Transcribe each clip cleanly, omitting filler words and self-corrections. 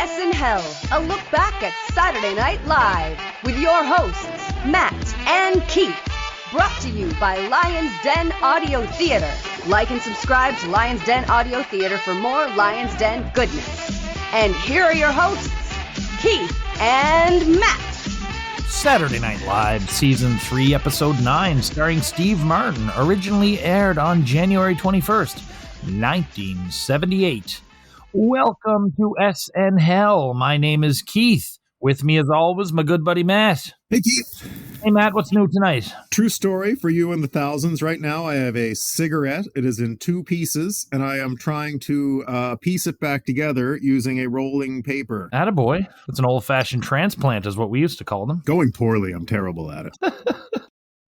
SNHell, a look back at Saturday Night Live with your hosts, Matt and Keith. Brought to you by Lion's Den Audio Theater. Like and subscribe to Lion's Den Audio Theater for more Lion's Den goodness. And here are your hosts, Keith and Matt. Saturday Night Live, Season 3, Episode 9, starring Steve Martin, originally aired on January 21st, 1978. Welcome to SNHell. My name is Keith. With me, as always, my good buddy Matt. Hey, Keith. Hey, Matt, what's new tonight? True story for you in the thousands. Right now, I have a cigarette. It is in two pieces, and I am trying to piece it back together using a rolling paper. Attaboy. It's an old-fashioned transplant, is what we used to call them. Going poorly. I'm terrible at it.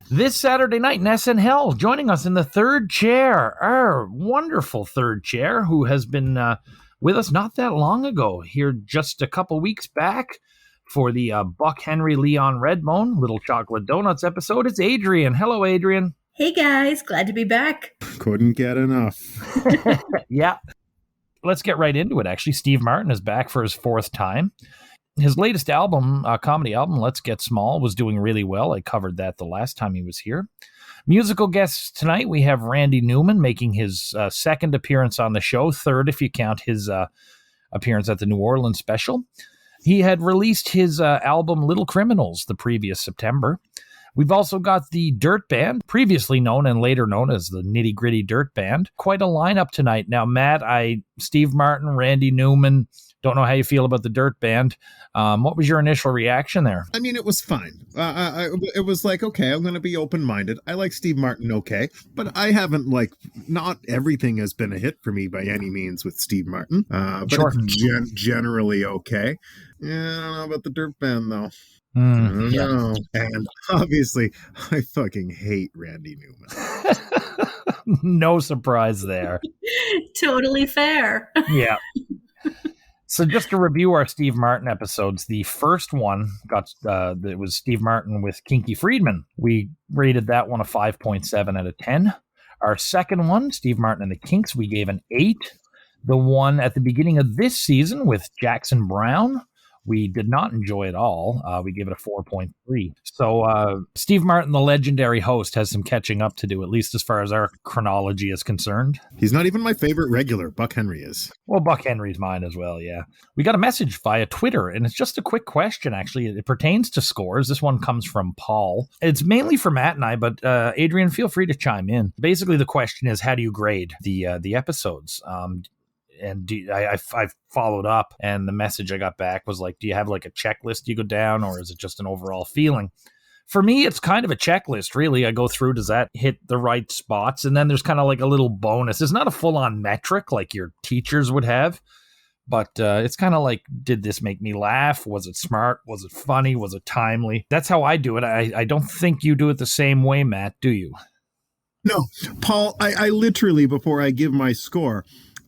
This Saturday night in SNHell, joining us in the third chair, our wonderful third chair, who has been with us not that long ago, here just a couple weeks back for the Buck Henry Leon Redbone Little Chocolate Donuts episode. It's Adrienne. Hello, Adrienne. Hey, guys. Glad to be back. Couldn't get enough. Yeah. Let's get right into it, actually. Steve Martin is back for his fourth time. His latest album, comedy album, Let's Get Small, was doing really well. I covered that the last time he was here. Musical guests tonight, we have Randy Newman making his second appearance on the show, third if you count his appearance at the New Orleans special. He had released his album Little Criminals the previous September. We've also got the Dirt Band, previously known and later known as the Nitty Gritty Dirt Band. Quite a lineup tonight. Now, Matt, Steve Martin, Randy Newman, don't know how you feel about the Dirt Band. What was your initial reaction there? I mean, it was fine. It was like, okay, I'm going to be open-minded. I like Steve Martin, okay. But I haven't, not everything has been a hit for me by any means with Steve Martin. But sure. It's generally okay. Yeah, I don't know about the Dirt Band, though. I don't know. And obviously, I fucking hate Randy Newman. No surprise there. Totally fair. Yeah. So just to review our Steve Martin episodes, the first one it was Steve Martin with Kinky Friedman. We rated that one a 5.7 out of 10. Our second one, Steve Martin and the Kinks, we gave an 8. The one at the beginning of this season with Jackson Browne, we did not enjoy at all. We gave it a 4.3. So Steve Martin, the legendary host, has some catching up to do, at least as far as our chronology is concerned. He's not even my favorite regular. Buck Henry is. Well, Buck Henry's mine as well, yeah. We got a message via Twitter, and it's just a quick question, actually. It pertains to scores. This one comes from Paul. It's mainly for Matt and I, but Adrienne, feel free to chime in. Basically, the question is, how do you grade the episodes? And I followed up, and the message I got back was like, do you have like a checklist you go down, or is it just an overall feeling? For me, it's kind of a checklist, really. I go through, does that hit the right spots? And then there's kind of like a little bonus. It's not a full-on metric like your teachers would have, but it's kind of like, did this make me laugh? Was it smart? Was it funny? Was it timely? That's how I do it. I don't think you do it the same way, Matt, do you? No, Paul, I literally, before I give my score,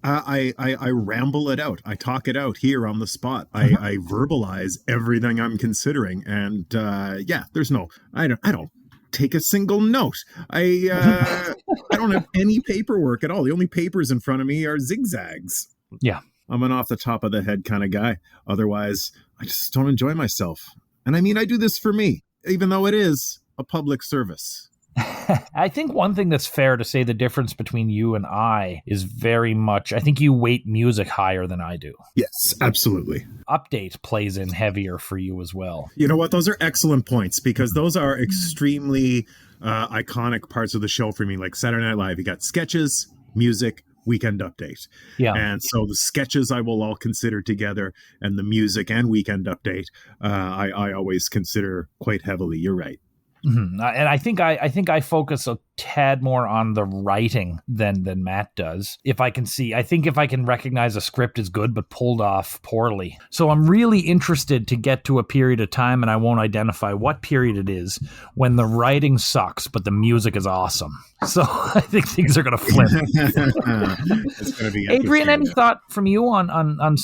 I ramble it out. I talk it out here on the spot. I verbalize everything I'm considering, and there's no. I don't take a single note. I don't have any paperwork at all. The only papers in front of me are zigzags. Yeah, I'm an off the top of the head kind of guy. Otherwise, I just don't enjoy myself. And I mean, I do this for me, even though it is a public service. I think one thing that's fair to say, the difference between you and I is very much, I think you weight music higher than I do. Yes, absolutely. Update plays in heavier for you as well. You know what? Those are excellent points, because those are extremely iconic parts of the show for me. Like Saturday Night Live, you got sketches, music, Weekend Update. Yeah. And so the sketches I will all consider together, and the music and Weekend Update, I always consider quite heavily. You're right. Mm-hmm. And I think I focus a tad more on the writing than Matt does. If I can recognize a script is good but pulled off poorly. So I'm really interested to get to a period of time, and I won't identify what period it is, when the writing sucks but the music is awesome. So I think things are going to flip. It's going to be Adrienne, any thought from you on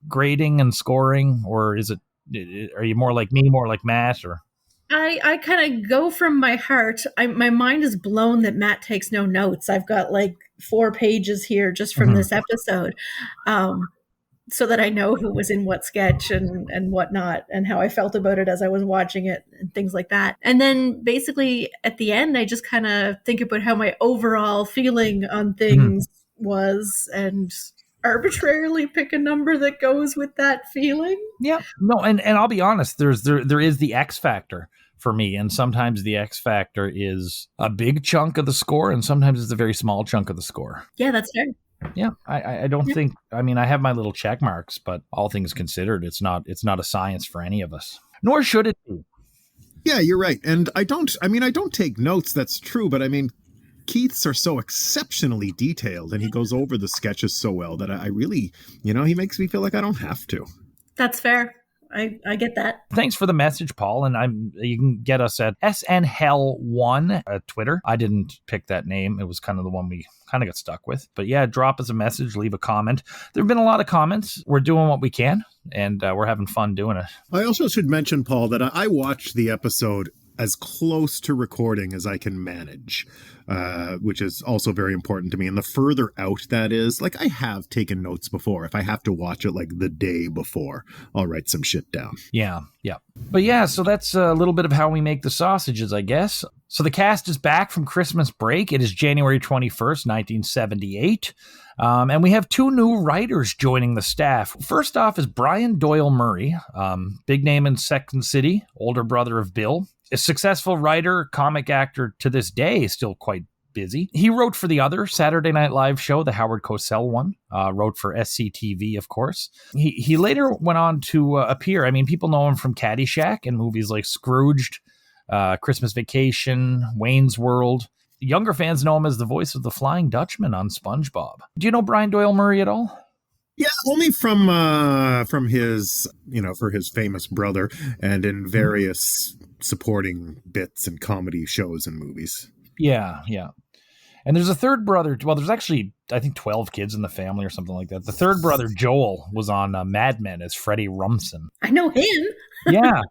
grading and scoring, or are you more like me, more like Matt, or? I kind of go from my heart. My mind is blown that Matt takes no notes. I've got like 4 pages here just from this episode. so that I know who was in what sketch and whatnot, and how I felt about it as I was watching it and things like that. And then basically at the end, I just kind of think about how my overall feeling on things was, and arbitrarily pick a number that goes with that feeling. Yeah. No, and I'll be honest, there is the X factor for me, and sometimes the X factor is a big chunk of the score, and sometimes it's a very small chunk of the score. Yeah, that's fair. Yeah, I don't think, I mean, I have my little check marks, but all things considered, it's not a science for any of us, nor should it be. Yeah, you're right. And I don't take notes. That's true. But I mean, Keith's are so exceptionally detailed, and he goes over the sketches so well that I really, he makes me feel like I don't have to. That's fair. I get that. Thanks for the message, Paul. And you can get us at SNHell1 at Twitter. I didn't pick that name. It was kind of the one we kind of got stuck with. But yeah, drop us a message, leave a comment. There have been a lot of comments. We're doing what we can, and we're having fun doing it. I also should mention, Paul, that I watched the episode as close to recording as I can manage, which is also very important to me. And the further out that is, like, I have taken notes before. If I have to watch it like the day before, I'll write some shit down. Yeah. But yeah, so that's a little bit of how we make the sausages, I guess. So the cast is back from Christmas break. It is January 21st, 1978. And we have two new writers joining the staff. First off is Brian Doyle Murray, big name in Second City, older brother of Bill. A successful writer, comic actor to this day, still quite busy. He wrote for the other Saturday Night Live show, the Howard Cosell one, wrote for SCTV, of course. He later went on to appear. I mean, people know him from Caddyshack and movies like Scrooged, Christmas Vacation, Wayne's World. Younger fans know him as the voice of the Flying Dutchman on SpongeBob. Do you know Brian Doyle Murray at all? Yeah, only from his, for his famous brother, and in various supporting bits and comedy shows and movies. Yeah. And there's a third brother. Well, there's actually, I think, 12 kids in the family or something like that. The third brother, Joel, was on Mad Men as Freddie Rumsen. I know him. Yeah,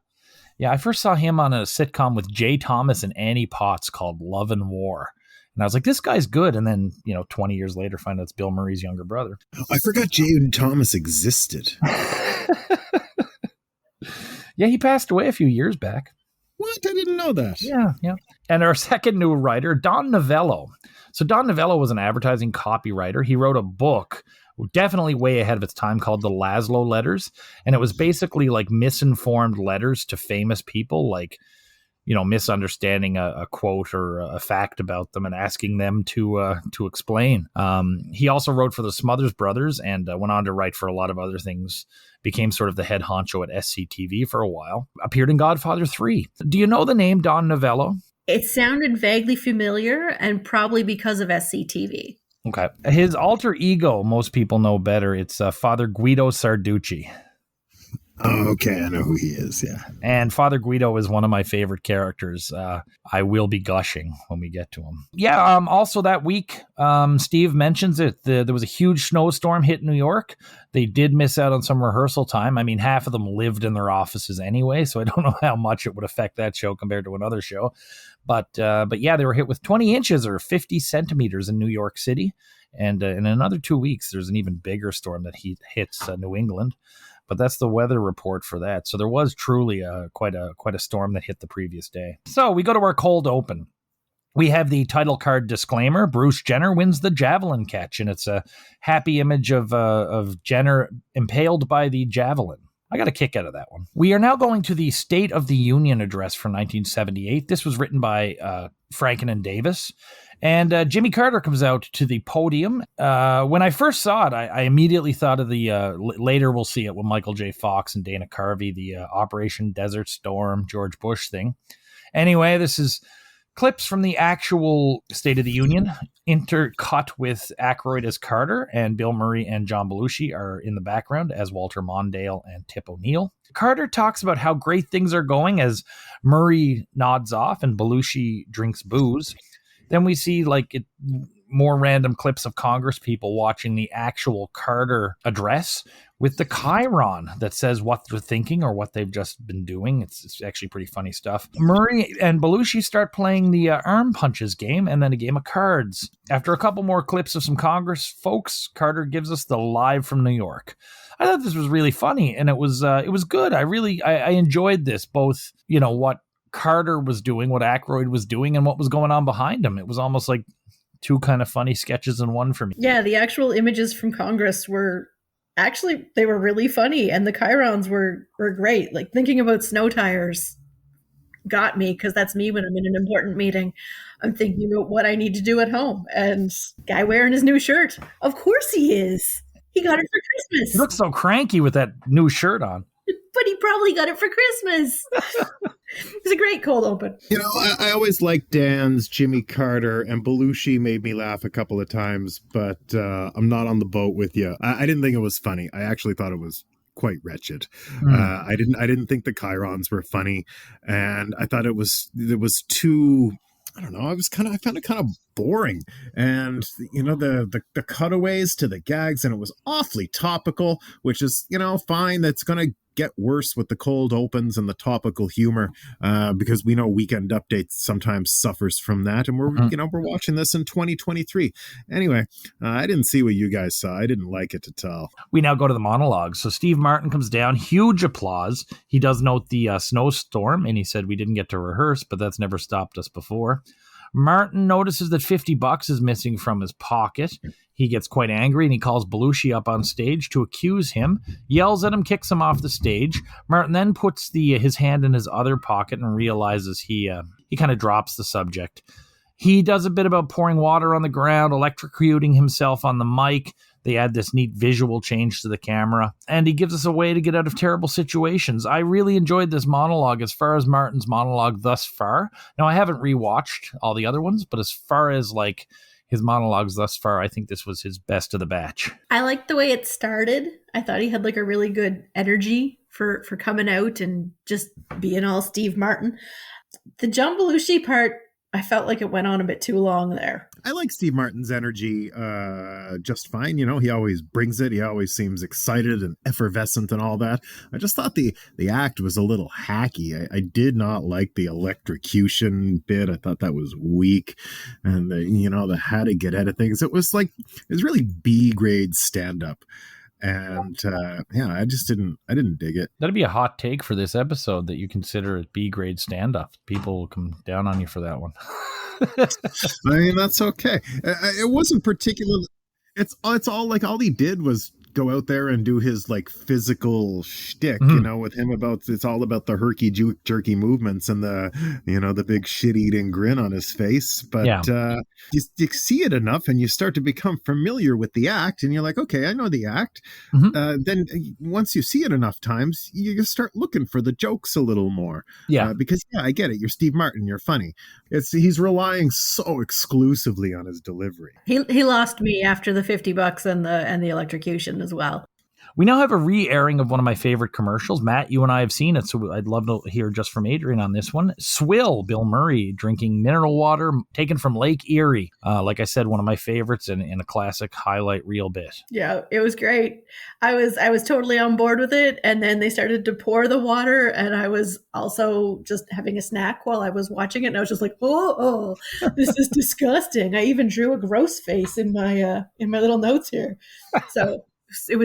I first saw him on a sitcom with Jay Thomas and Annie Potts called Love and War. And I was like, this guy's good. And then, 20 years later, find out it's Bill Murray's younger brother. I forgot Jay Thomas existed. Yeah, he passed away a few years back. What? I didn't know that. Yeah. And our second new writer, Don Novello. So Don Novello was an advertising copywriter. He wrote a book, definitely way ahead of its time, called The Laszlo Letters. And it was basically like misinformed letters to famous people, like, misunderstanding a quote or a fact about them and asking them to explain. He also wrote for the Smothers Brothers and went on to write for a lot of other things. Became sort of the head honcho at SCTV for a while. Appeared in Godfather 3. Do you know the name Don Novello? It sounded vaguely familiar, and probably because of SCTV. Okay. His alter ego, most people know better. It's Father Guido Sarducci. Oh, okay, I know who he is, yeah. And Father Guido is one of my favorite characters. I will be gushing when we get to him. Yeah, also that week, Steve mentions it. There was a huge snowstorm hit New York. They did miss out on some rehearsal time. I mean, half of them lived in their offices anyway, so I don't know how much it would affect that show compared to another show. But yeah, they were hit with 20 inches or 50 centimeters in New York City. And in another 2 weeks, there's an even bigger storm that hits New England. But that's the weather report for that. So there was truly quite a storm that hit the previous day. So we go to our cold open. We have the title card disclaimer. Bruce Jenner wins the javelin catch, and it's a happy image of Jenner impaled by the javelin. I got a kick out of that one. We are now going to the State of the Union address from 1978. This was written by Franken and Davis. And Jimmy Carter comes out to the podium. When I first saw it, I immediately thought of the, later we'll see it with Michael J. Fox and Dana Carvey, the Operation Desert Storm, George Bush thing. Anyway, this is clips from the actual State of the Union, intercut with Aykroyd as Carter, and Bill Murray and John Belushi are in the background as Walter Mondale and Tip O'Neill. Carter talks about how great things are going as Murray nods off and Belushi drinks booze. Then we see more random clips of Congress people watching the actual Carter address with the chyron that says what they're thinking or what they've just been doing. It's actually pretty funny stuff. Murray and Belushi start playing the arm punches game and then a game of cards. After a couple more clips of some Congress folks, Carter gives us the live from New York. I thought this was really funny, and it was good. I enjoyed this, both, what Carter was doing, what Aykroyd was doing, and what was going on behind him. It was almost like two kind of funny sketches in one for me. Yeah, the actual images from Congress were they were really funny, and the chyrons were great. Like, thinking about snow tires got me, because that's me when I'm in an important meeting. I'm thinking about what I need to do at home, and guy wearing his new shirt. Of course he is. He got it for Christmas. He looks so cranky with that new shirt on. But he probably got it for Christmas. It was a great cold open. I always liked Dan's Jimmy Carter, and Belushi made me laugh a couple of times, but I'm not on the boat with you. I didn't think it was funny. I actually thought it was quite wretched. I didn't think the chyrons were funny, and I thought it was too, I don't know, I found it kind of boring. And, the cutaways to the gags, and it was awfully topical, which is, fine. That's going to get worse with the cold opens and the topical humor, because we know Weekend Update sometimes suffers from that. And we're watching this in 2023. Anyway, I didn't see what you guys saw. I didn't like it at all. We now go to the monologue. So Steve Martin comes down, huge applause. He does note the snowstorm, and he said, we didn't get to rehearse, but that's never stopped us before. Martin notices that $50 is missing from his pocket. He gets quite angry, and he calls Belushi up on stage to accuse him, yells at him, kicks him off the stage. Martin then puts his hand in his other pocket and realizes he kind of drops the subject. He does a bit about pouring water on the ground, electrocuting himself on the mic. They add this neat visual change to the camera, and he gives us a way to get out of terrible situations. I really enjoyed this monologue as far as Martin's monologue thus far. Now, I haven't rewatched all the other ones, but as far as his monologues thus far, I think this was his best of the batch. I liked the way it started. I thought he had a really good energy for coming out and just being all Steve Martin. The John Belushi part, I felt like it went on a bit too long there. I like Steve Martin's energy just fine. He always brings it. He always seems excited and effervescent and all that. I just thought the act was a little hacky. I did not like the electrocution bit. I thought that was weak. And the how to get out of things. It was really B-grade stand-up. And I didn't dig it. That'd be a hot take for this episode, that you consider it B-grade stand-up. People will come down on you for that one. I mean, that's okay. It wasn't particularly. It's all all he did was go out there and do his physical shtick, with him it's all about the herky jerky movements and the big shit eating grin on his face. But you see it enough and you start to become familiar with the act, and you're like, okay, I know the act. Then once you see it enough times, you start looking for the jokes a little more. Because I get it. You're Steve Martin. You're funny. He's relying so exclusively on his delivery. He lost me after the $50 and the electrocution as well. We now have a re-airing of one of my favorite commercials. Matt, you and I have seen it, so I'd love to hear just from Adrienne on this one. Swill, Bill Murray, drinking mineral water taken from Lake Erie. Like I said, one of my favorites and a classic highlight reel bit. Yeah, it was great. I was totally on board with it, and then they started to pour the water, and I was also just having a snack while I was watching it, and I was just like, oh, this is disgusting. I even drew a gross face in my little notes here. So it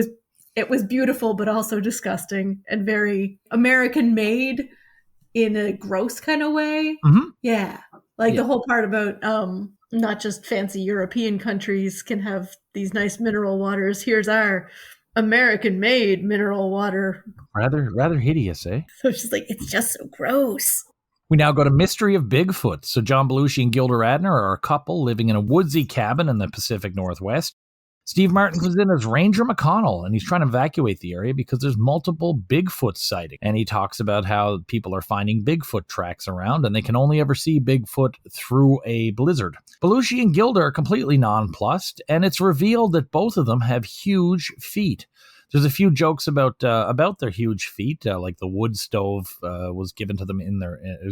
was beautiful, but also disgusting and very American made in a gross kind of way. Yeah. The whole part about not just fancy European countries can have these nice mineral waters. Here's our American made mineral water. Rather hideous, eh? So it's just it's just so gross. We now go to Mystery of Bigfoot. So John Belushi and Gilda Radner are a couple living in a woodsy cabin in the Pacific Northwest. Steve Martin comes in as Ranger McConnell, and he's trying to evacuate the area because there's multiple Bigfoot sightings. And he talks about how people are finding Bigfoot tracks around, and they can only ever see Bigfoot through a blizzard. Belushi and Gilda are completely nonplussed, and it's revealed that both of them have huge feet. There's a few jokes about their huge feet, like the wood stove was given to them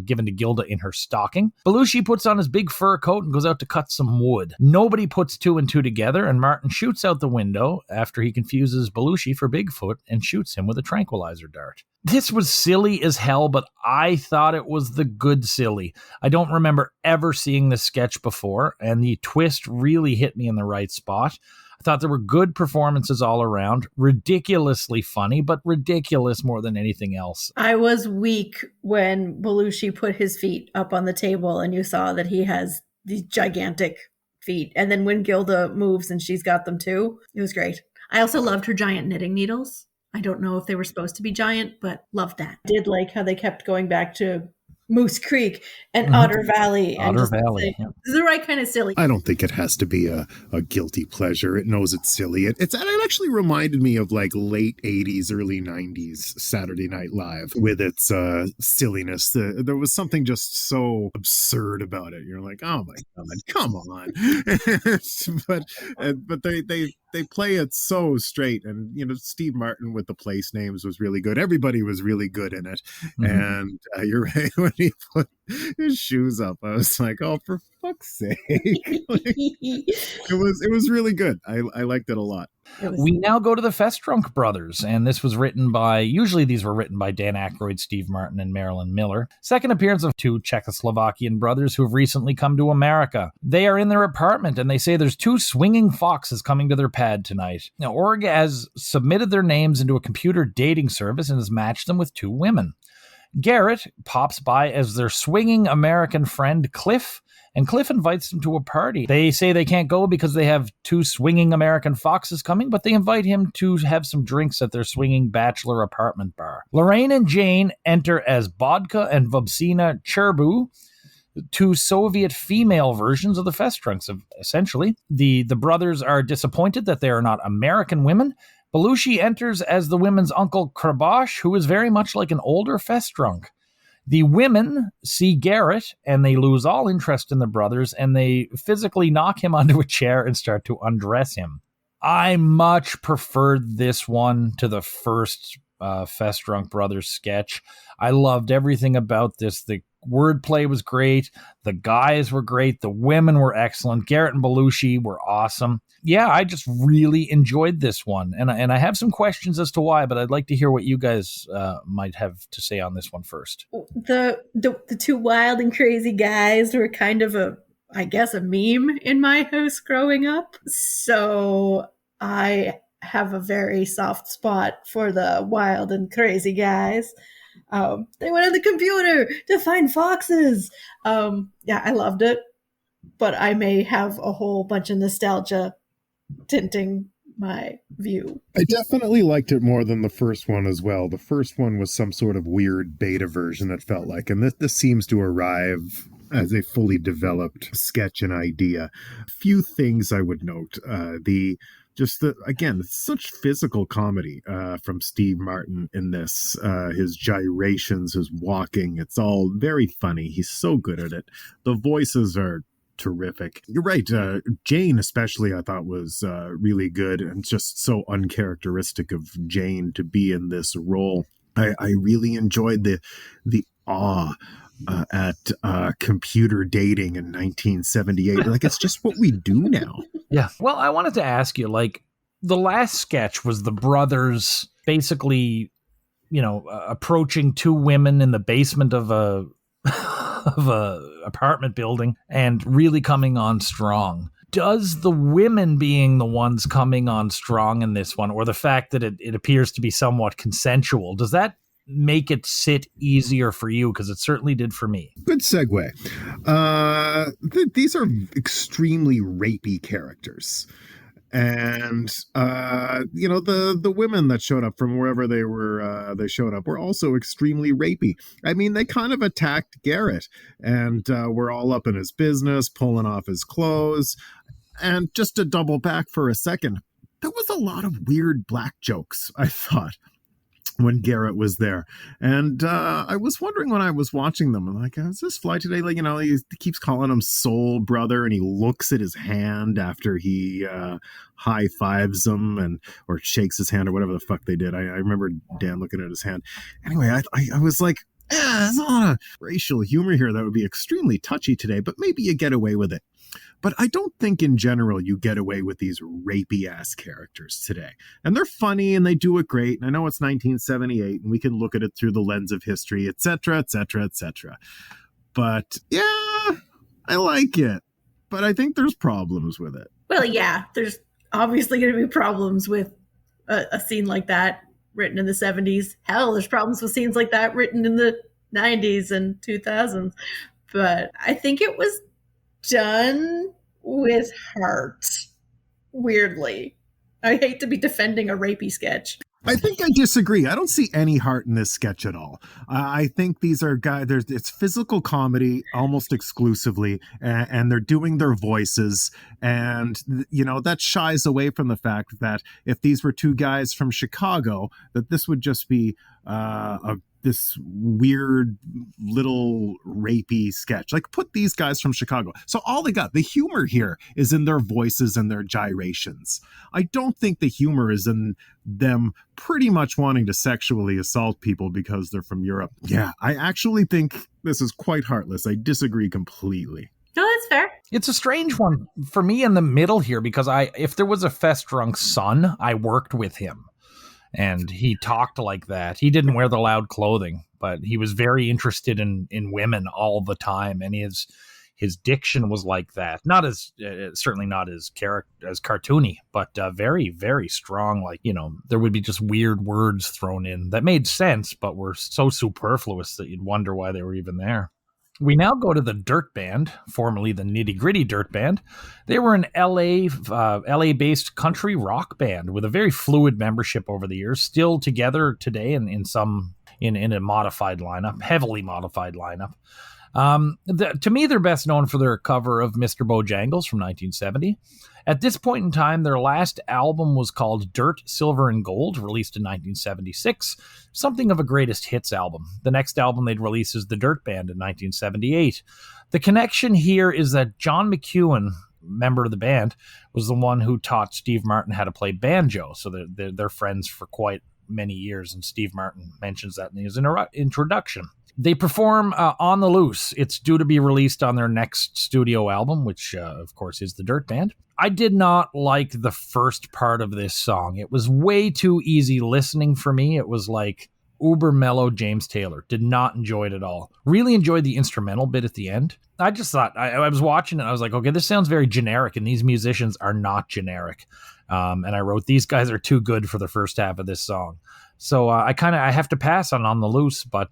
given to Gilda in her stocking. Belushi puts on his big fur coat and goes out to cut some wood. Nobody puts two and two together, and Martin shoots out the window after he confuses Belushi for Bigfoot and shoots him with a tranquilizer dart. This was silly as hell, but I thought it was the good silly. I don't remember ever seeing this sketch before, and the twist really hit me in the right spot. I thought there were good performances all around, ridiculously funny, but ridiculous more than anything else. I was weak when Belushi put his feet up on the table and you saw that he has these gigantic feet. And then when Gilda moves and she's got them too, it was great. I also loved her giant knitting needles. I don't know if they were supposed to be giant, but loved that. Did like how they kept going back to Moose Creek and Otter Valley. Otter Valley. This is the right kind of silly. I don't think it has to be a guilty pleasure. It knows it's silly. It actually reminded me of like late 80s, early 90s Saturday Night Live with its silliness. There was something just so absurd about it. You're like, oh my God, come on. but they play it so straight. And, Steve Martin with the place names was really good. Everybody was really good in it. Mm-hmm. And you're right. When he put his shoes up, I was like, oh, for fuck's sake. It was really good. I liked it a lot. We now go to the Festrunk brothers, and this was usually these were written by Dan Aykroyd, Steve Martin, and Marilyn Miller. Second appearance of two Czechoslovakian brothers who have recently come to America. They are in their apartment, and they say there's two swinging foxes coming to their pad tonight. Now, Org has submitted their names into a computer dating service and has matched them with two women. Garrett pops by as their swinging American friend Cliff, and Cliff invites them to a party. They say they can't go because they have two swinging American foxes coming, but they invite him to have some drinks at their swinging bachelor apartment bar. Laraine and Jane enter as Bodka and Vobsina Cherbu, two Soviet female versions of the Festrunks, essentially. The brothers are disappointed that they are not American women. Belushi enters as the women's uncle Krabosh, who is very much like an older Festrunk. The women see Garrett, and they lose all interest in the brothers, and they physically knock him onto a chair and start to undress him. I much preferred this one to the first Festrunk Brothers sketch. I loved everything about this. The wordplay was great. The guys were great. The women were excellent. Garrett and Belushi were awesome. Yeah, I just really enjoyed this one. And I have some questions as to why, but I'd like to hear what you guys might have to say on this one first. The two wild and crazy guys were kind of a meme in my house growing up. So I have a very soft spot for the wild and crazy guys. They went on the computer to find foxes. Yeah, I loved it, but I may have a whole bunch of nostalgia tinting my view. I definitely liked it more than the first one as well. The first one was some sort of weird beta version, it felt like, and this seems to arrive as a fully developed sketch and idea. A few things I would note. Again, it's such physical comedy from Steve Martin in this. His gyrations, his walking, it's all very funny. He's so good at it. The voices are terrific. You're right. Jane especially I thought was really good, and just so uncharacteristic of Jane to be in this role. I really enjoyed the awe at computer dating in 1978. Like, it's just what we do now. Yeah. Well, I wanted to ask you, like, the last sketch was the brothers basically, approaching two women in the basement of a apartment building and really coming on strong. Does the women being the ones coming on strong in this one, or the fact that it appears to be somewhat consensual, does that make it sit easier for you? Because it certainly did for me. Good segue. These are extremely rapey characters. And the women that showed up from wherever they showed up were also extremely rapey. I mean, they kind of attacked Garrett, and were all up in his business, pulling off his clothes. And just to double back for a second, there was a lot of weird black jokes, I thought. when Garrett was there. And I was wondering when I was watching them, I'm like, is this fly today? Like, he keeps calling him soul brother, and he looks at his hand after he high fives him or shakes his hand or whatever the fuck they did. I remember Dan looking at his hand. Anyway, I was like, there's a lot of racial humor here that would be extremely touchy today, but maybe you get away with it. But I don't think in general you get away with these rapey-ass characters today. And they're funny and they do it great. And I know it's 1978 and we can look at it through the lens of history, etc., etc., etc. But yeah, I like it. But I think there's problems with it. Well, yeah, there's obviously going to be problems with a scene like that written in the 70s. Hell, there's problems with scenes like that written in the 90s and 2000s. But I think it was done with heart, weirdly. I hate to be defending a rapey sketch. I think I disagree. I don't see any heart in this sketch at all. I think these are guys, it's physical comedy almost exclusively, and they're doing their voices. And, that shies away from the fact that if these were two guys from Chicago, that this would just be this weird little rapey sketch. Like, put these guys from Chicago. So all they got, the humor here is in their voices and their gyrations. I don't think the humor is in them pretty much wanting to sexually assault people because they're from Europe. Yeah, I actually think this is quite heartless. I disagree completely. No, that's fair. It's a strange one for me in the middle here because if there was a Festrunk son, I worked with him. And he talked like that. He didn't wear the loud clothing, but he was very interested in women all the time. And his diction was like that. Not as certainly not as cartoony, but very, very strong. Like, there would be just weird words thrown in that made sense, but were so superfluous that you'd wonder why they were even there. We now go to the Dirt Band, formerly the Nitty Gritty Dirt Band. They were an LA-based country rock band with a very fluid membership over the years, still together today in a modified lineup, heavily modified lineup. To me, they're best known for their cover of Mr. Bojangles from 1970. At this point in time, their last album was called Dirt, Silver, and Gold, released in 1976, something of a greatest hits album. The next album they'd release is The Dirt Band in 1978. The connection here is that John McEwen, member of the band, was the one who taught Steve Martin how to play banjo, so they're friends for quite many years, and Steve Martin mentions that in his introduction. They perform On the Loose. It's due to be released on their next studio album, which, of course, is The Dirt Band. I did not like the first part of this song. It was way too easy listening for me. It was like uber mellow James Taylor. Did not enjoy it at all. Really enjoyed the instrumental bit at the end. I just thought, I was watching it, and I was like, okay, this sounds very generic, and these musicians are not generic. And I wrote, these guys are too good for the first half of this song. So I have to pass on the Loose, but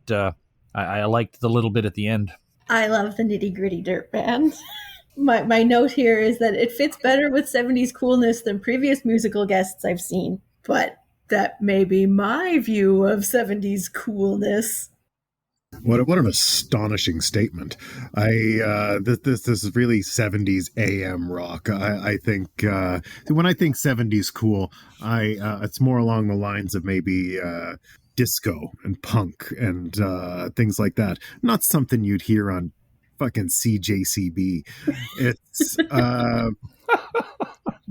I liked the little bit at the end. I love the Nitty Gritty Dirt Band. My note here is that it fits better with 70s coolness than previous musical guests I've seen, but that may be my view of 70s coolness. What an astonishing statement. This is really 70s AM rock. I think when I think 70s cool, it's more along the lines of maybe disco and punk and things like that. Not something you'd hear on fucking CJCB. It's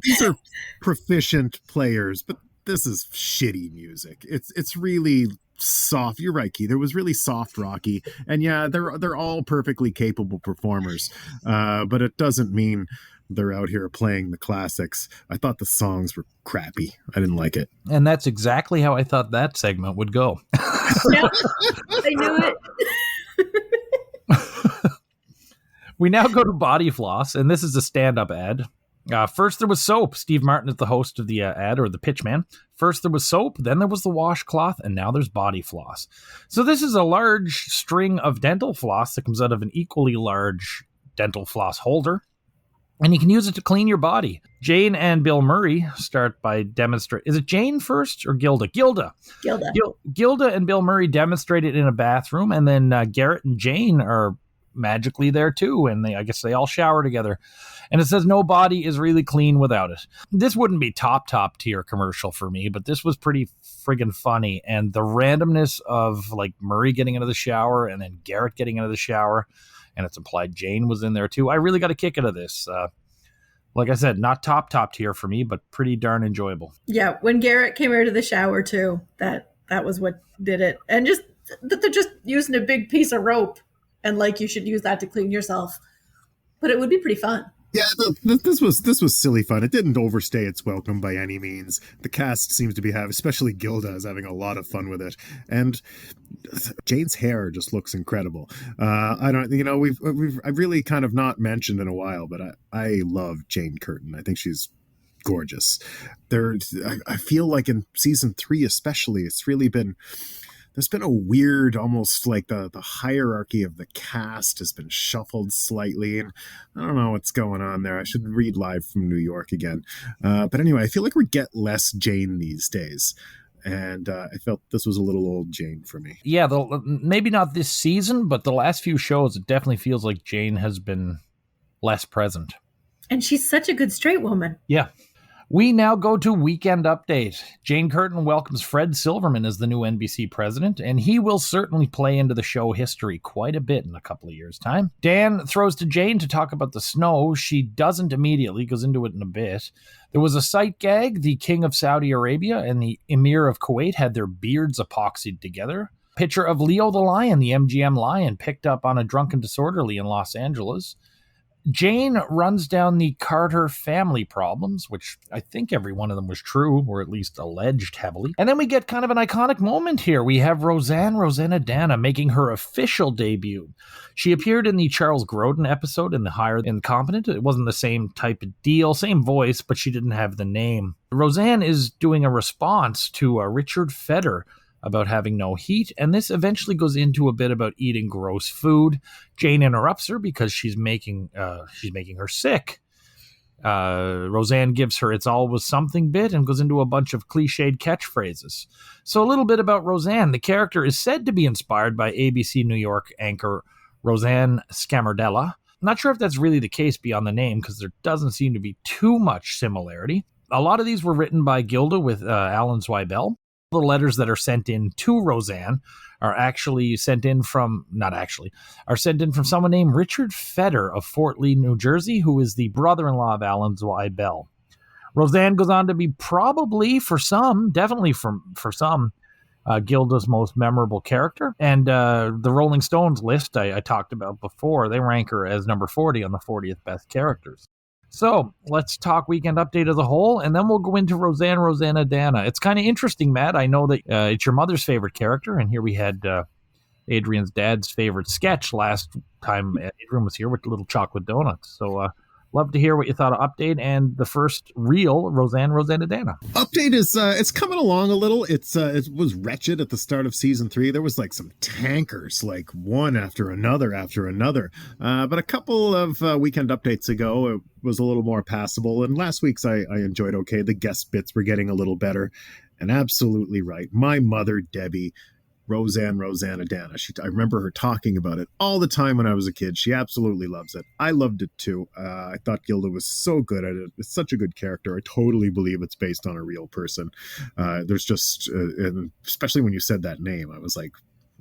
these are proficient players, but this is shitty music. It's really soft. You're right, Keith. It was really soft rocky, and yeah, they're all perfectly capable performers, but it doesn't mean they're out here playing the classics. I thought the songs were crappy. I didn't like it. And that's exactly how I thought that segment would go. Yeah, I knew it. We now go to Body Floss, and this is a stand-up ad. First there was soap. Steve Martin is the host of the ad, or the pitchman. First there was soap, then there was the washcloth, and now there's body floss. So this is a large string of dental floss that comes out of an equally large dental floss holder, and you can use it to clean your body. Jane and Bill Murray start by demonstrating. Is it Jane first or Gilda? Gilda and Bill Murray demonstrate it in a bathroom, and then Garrett and Jane are magically there too, and I guess they all shower together. And it says no body is really clean without it. This wouldn't be top tier commercial for me, but this was pretty friggin' funny. And the randomness of like Murray getting into the shower and then Garrett getting into the shower, and it's implied Jane was in there too. I really got a kick out of this. Like I said, not top tier for me, but pretty darn enjoyable. Yeah, when Garrett came out of the shower too, that was what did it. And just that they're just using a big piece of rope and like you should use that to clean yourself. But it would be pretty fun. Yeah, this was silly fun. It didn't overstay its welcome by any means. The cast seems to be especially Gilda is having a lot of fun with it, and Jane's hair just looks incredible. I've really kind of not mentioned in a while, but I love Jane Curtin. I think she's gorgeous. I feel like in season 3 especially, it's really been. There's been a weird, almost like the hierarchy of the cast has been shuffled slightly. And I don't know what's going on there. I should read Live from New York again. But anyway, I feel like we get less Jane these days. And I felt this was a little old Jane for me. Yeah, maybe not this season, but the last few shows, it definitely feels like Jane has been less present. And she's such a good straight woman. Yeah. We now go to Weekend Update. Jane Curtin welcomes Fred Silverman as the new NBC president, and he will certainly play into the show history quite a bit in a couple of years' time. Dan throws to Jane to talk about the snow. She doesn't immediately, goes into it in a bit. There was a sight gag. The King of Saudi Arabia and the Emir of Kuwait had their beards epoxied together. Picture of Leo the Lion, the MGM Lion, picked up on a drunken disorderly in Los Angeles. Jane runs down the Carter family problems, which I think every one of them was true, or at least alleged heavily. And then we get kind of an iconic moment here. We have Roseannadanna making her official debut. She appeared in the Charles Grodin episode in The Higher Incompetent. It wasn't the same type of deal, same voice, but she didn't have the name. Roseanne is doing a response to Richard Feder about having no heat, and this eventually goes into a bit about eating gross food. Jane interrupts her because she's making her sick. Roseanne gives her "it's always something" bit and goes into a bunch of cliched catchphrases. So a little bit about Roseanne. The character is said to be inspired by ABC New York anchor Roseanne Scamardella. I'm not sure if that's really the case beyond the name, because there doesn't seem to be too much similarity. A lot of these were written by Gilda with Alan Zweibel. The letters that are sent in to Roseanne are sent in from someone named Richard Feder of Fort Lee, New Jersey, who is the brother-in-law of Alan Zweibel. Roseanne goes on to be probably for some, Gilda's most memorable character. And the Rolling Stones list I talked about before, they rank her as number 40 on the 40th best characters. So let's talk Weekend Update as a whole, and then we'll go into Roseannadanna. It's kind of interesting, Matt. I know that it's your mother's favorite character, and here we had Adrienne's dad's favorite sketch last time Adrienne was here with Little Chocolate Donuts. So love to hear what you thought of Update and the first real Roseannadanna. Update is it's coming along a little. It was wretched at the start of season 3. There was like some tankers, like one after another. But a couple of Weekend Updates ago, it was a little more passable. And last week's I enjoyed okay. The guest bits were getting a little better. And absolutely right. My mother, Debbie, Roseannadanna. I remember her talking about it all the time when I was a kid. She absolutely loves it. I loved it too. I thought Gilda was so good at it. It's such a good character. I totally believe it's based on a real person. There's just, especially when you said that name, I was like,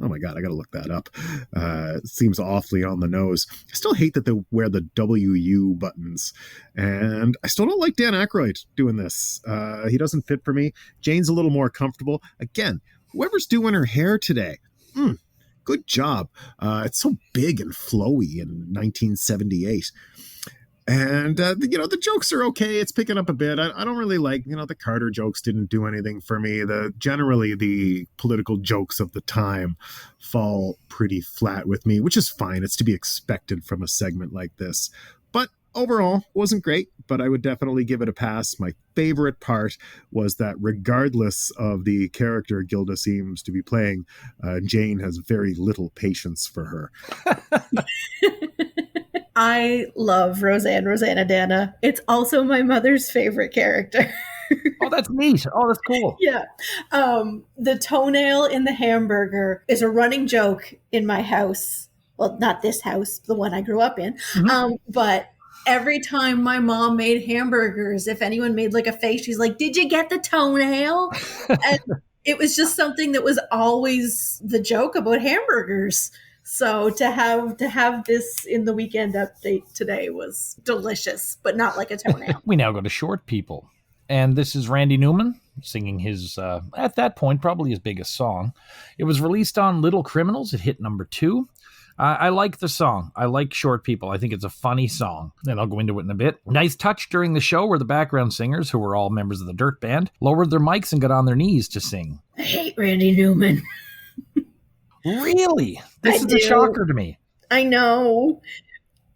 oh my God, I got to look that up. It seems awfully on the nose. I still hate that they wear the WU buttons. And I still don't like Dan Aykroyd doing this. He doesn't fit for me. Jane's a little more comfortable. Again, whoever's doing her hair today, good job. It's so big and flowy in 1978. And, the jokes are okay. It's picking up a bit. I don't really like, the Carter jokes didn't do anything for me. Generally, the political jokes of the time fall pretty flat with me, which is fine. It's to be expected from a segment like this. But overall, wasn't great, but I would definitely give it a pass. My favorite part was that regardless of the character Gilda seems to be playing, Jane has very little patience for her. I love Roseannadanna. It's also my mother's favorite character. Oh, that's neat. Oh, that's cool. Yeah. The toenail in the hamburger is a running joke in my house Well, not this house, the one I grew up in. Mm-hmm. But every time my mom made hamburgers, if anyone made like a face, she's like, "Did you get the toenail?" And it was just something that was always the joke about hamburgers. So to have this in the weekend update today was delicious, but not like a toenail. We now go to Short People. And this is Randy Newman singing his, at that point, probably his biggest song. It was released on Little Criminals. It hit number 2. I like the song. I like Short People. I think it's a funny song, and I'll go into it in a bit. Nice touch during the show where the background singers, who were all members of the Dirt Band, lowered their mics and got on their knees to sing. I hate Randy Newman. Really? This is a shocker to me. I know.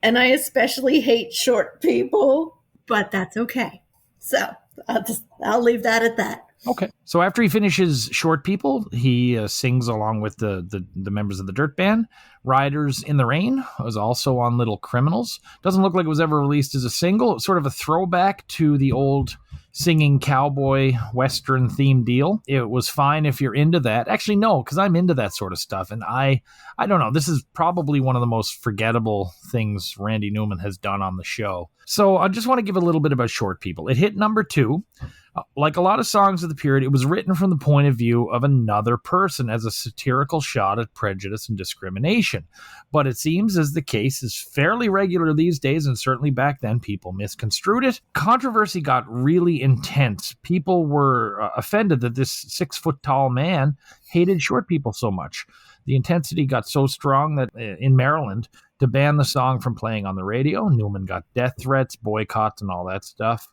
And I especially hate Short People, but that's okay. So I'll leave that at that. Okay. So after he finishes Short People, he sings along with the members of the Dirt Band. Riders in the Rain was also on Little Criminals. Doesn't look like it was ever released as a single. It's sort of a throwback to the old singing cowboy western theme deal. It was fine if you're into that. Actually, no, because I'm into that sort of stuff. And I don't know. This is probably one of the most forgettable things Randy Newman has done on the show. So I just want to give a little bit about Short People. It hit number 2. Like a lot of songs of the period, it was written from the point of view of another person as a satirical shot at prejudice and discrimination. But it seems as the case is fairly regular these days, and certainly back then people misconstrued it. Controversy got really intense. People were offended that this 6-foot-tall man hated Short People so much. The intensity got so strong that in Maryland, to ban the song from playing on the radio, Newman got death threats, boycotts, and all that stuff.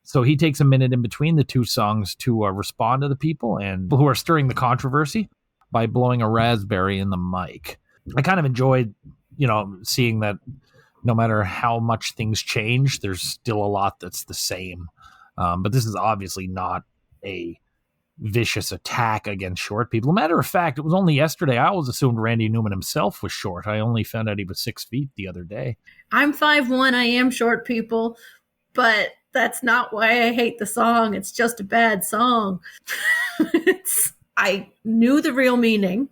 So he takes a minute in between the two songs to respond to the people and who are stirring the controversy by blowing a raspberry in the mic. I kind of enjoyed, seeing that no matter how much things change, there's still a lot that's the same. But this is obviously not a vicious attack against Short People. Matter of fact, it was only yesterday I always assumed Randy Newman himself was short. I only found out he was 6 feet the other day. I'm 5'1". I am Short People, but that's not why I hate the song. It's just a bad song. I knew the real meaning